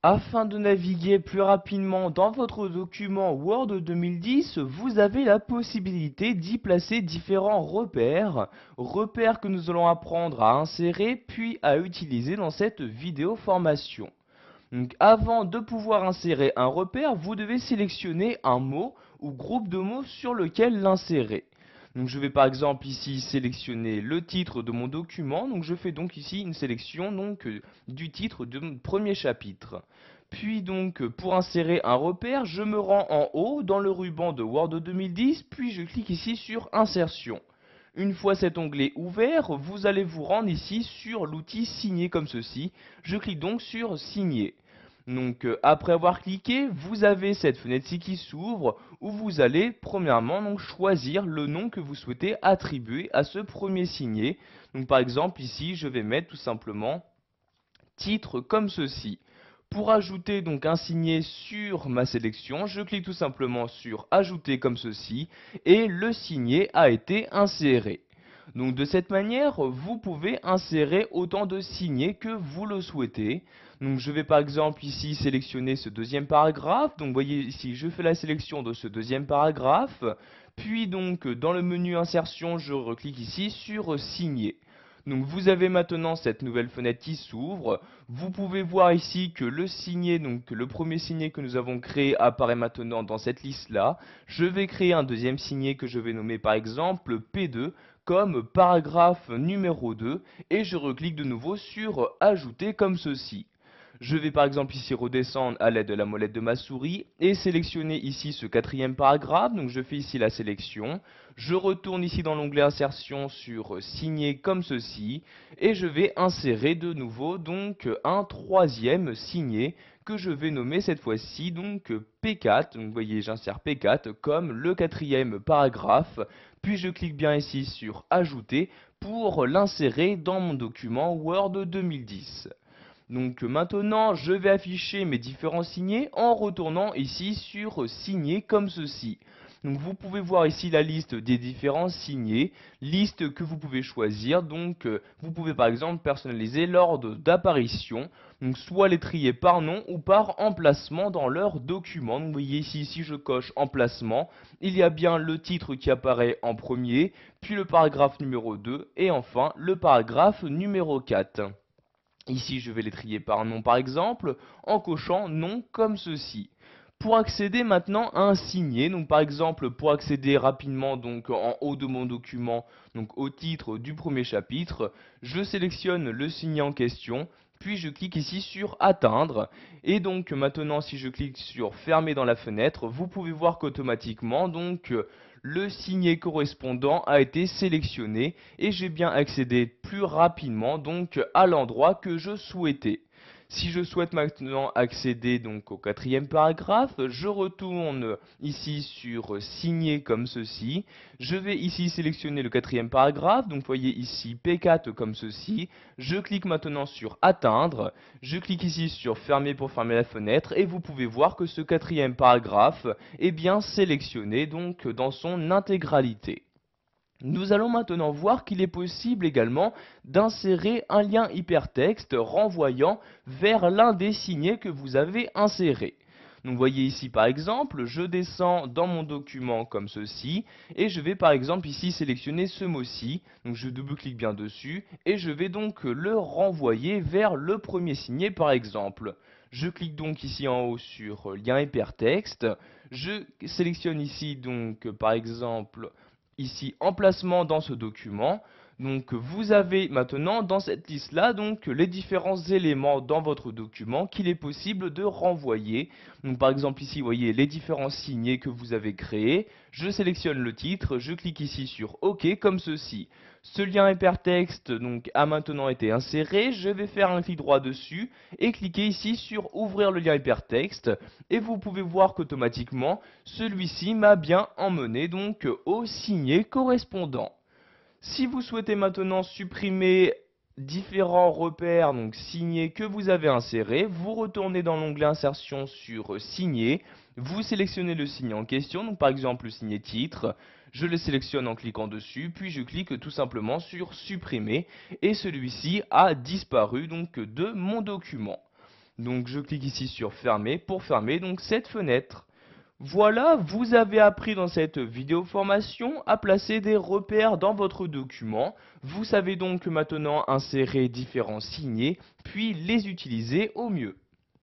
Afin de naviguer plus rapidement dans votre document Word 2010, vous avez la possibilité d'y placer différents repères, repères que nous allons apprendre à insérer puis à utiliser dans cette vidéo formation. Donc, avant de pouvoir insérer un repère, vous devez sélectionner un mot ou groupe de mots sur lequel l'insérer. Donc je vais par exemple ici sélectionner le titre de mon document. Donc je fais donc ici une sélection du titre de mon premier chapitre. Puis donc pour insérer un repère, je me rends en haut dans le ruban de Word 2010, puis je clique ici sur Insertion. Une fois cet onglet ouvert, vous allez vous rendre ici sur l'outil Signer comme ceci. Je clique donc sur Signer. Donc après avoir cliqué, vous avez cette fenêtre-ci qui s'ouvre où vous allez premièrement donc, choisir le nom que vous souhaitez attribuer à ce premier signé. Donc par exemple ici je vais mettre tout simplement titre comme ceci. Pour ajouter donc un signé sur ma sélection, je clique tout simplement sur ajouter comme ceci et le signé a été inséré. Donc de cette manière, vous pouvez insérer autant de signés que vous le souhaitez. Donc je vais par exemple ici sélectionner ce deuxième paragraphe. Donc vous voyez ici, je fais la sélection de ce deuxième paragraphe. Puis donc dans le menu insertion, je reclique ici sur signer. Donc vous avez maintenant cette nouvelle fenêtre qui s'ouvre. Vous pouvez voir ici que le signé, donc le premier signé que nous avons créé apparaît maintenant dans cette liste-là. Je vais créer un deuxième signé que je vais nommer par exemple P2 comme paragraphe numéro 2 et je reclique de nouveau sur ajouter comme ceci. Je vais par exemple ici redescendre à l'aide de la molette de ma souris et sélectionner ici ce quatrième paragraphe. Donc je fais ici la sélection. Je retourne ici dans l'onglet insertion sur signer comme ceci et je vais insérer de nouveau donc un troisième signé que je vais nommer cette fois-ci donc P4. Donc vous voyez j'insère P4 comme le quatrième paragraphe. Puis je clique bien ici sur ajouter pour l'insérer dans mon document Word 2010. Donc maintenant, je vais afficher mes différents signés en retournant ici sur signer comme ceci. Donc vous pouvez voir ici la liste des différents signés, liste que vous pouvez choisir. Donc vous pouvez par exemple personnaliser l'ordre d'apparition, donc soit les trier par nom ou par emplacement dans leur document. Donc vous voyez ici, si je coche emplacement, il y a bien le titre qui apparaît en premier, puis le paragraphe numéro 2 et enfin le paragraphe numéro 4. Ici, je vais les trier par nom par exemple, en cochant nom comme ceci. Pour accéder maintenant à un signé, donc par exemple pour accéder rapidement donc en haut de mon document, donc au titre du premier chapitre, je sélectionne le signé en question, puis je clique ici sur atteindre. Et donc maintenant si je clique sur fermer dans la fenêtre, vous pouvez voir qu'automatiquement donc le signé correspondant a été sélectionné et j'ai bien accédé plus rapidement donc à l'endroit que je souhaitais. Si je souhaite maintenant accéder donc au quatrième paragraphe, je retourne ici sur signer comme ceci. Je vais ici sélectionner le quatrième paragraphe, donc voyez ici P4 comme ceci. Je clique maintenant sur atteindre. Je clique ici sur fermer pour fermer la fenêtre et vous pouvez voir que ce quatrième paragraphe est bien sélectionné donc dans son intégralité. Nous allons maintenant voir qu'il est possible également d'insérer un lien hypertexte renvoyant vers l'un des signés que vous avez inséré. Donc vous voyez ici par exemple, je descends dans mon document comme ceci et je vais par exemple ici sélectionner ce mot-ci. Donc je double-clique bien dessus et je vais donc le renvoyer vers le premier signé par exemple. Je clique donc ici en haut sur lien hypertexte. Je sélectionne ici donc par exemple ici emplacement dans ce document. Donc vous avez maintenant dans cette liste là donc les différents éléments dans votre document qu'il est possible de renvoyer. Donc par exemple ici vous voyez les différents signés que vous avez créés. Je sélectionne le titre, je clique ici sur OK comme ceci. Ce lien hypertexte donc a maintenant été inséré, je vais faire un clic droit dessus et cliquer ici sur ouvrir le lien hypertexte et vous pouvez voir qu'automatiquement celui-ci m'a bien emmené donc au signé correspondant. Si vous souhaitez maintenant supprimer différents repères, donc signés que vous avez insérés, vous retournez dans l'onglet insertion sur signer, vous sélectionnez le signé en question, donc par exemple le signé titre, je le sélectionne en cliquant dessus, puis je clique tout simplement sur supprimer et celui-ci a disparu donc de mon document. Donc je clique ici sur fermer pour fermer donc cette fenêtre. Voilà, vous avez appris dans cette vidéo formation à placer des repères dans votre document. Vous savez donc maintenant insérer différents signets, puis les utiliser au mieux.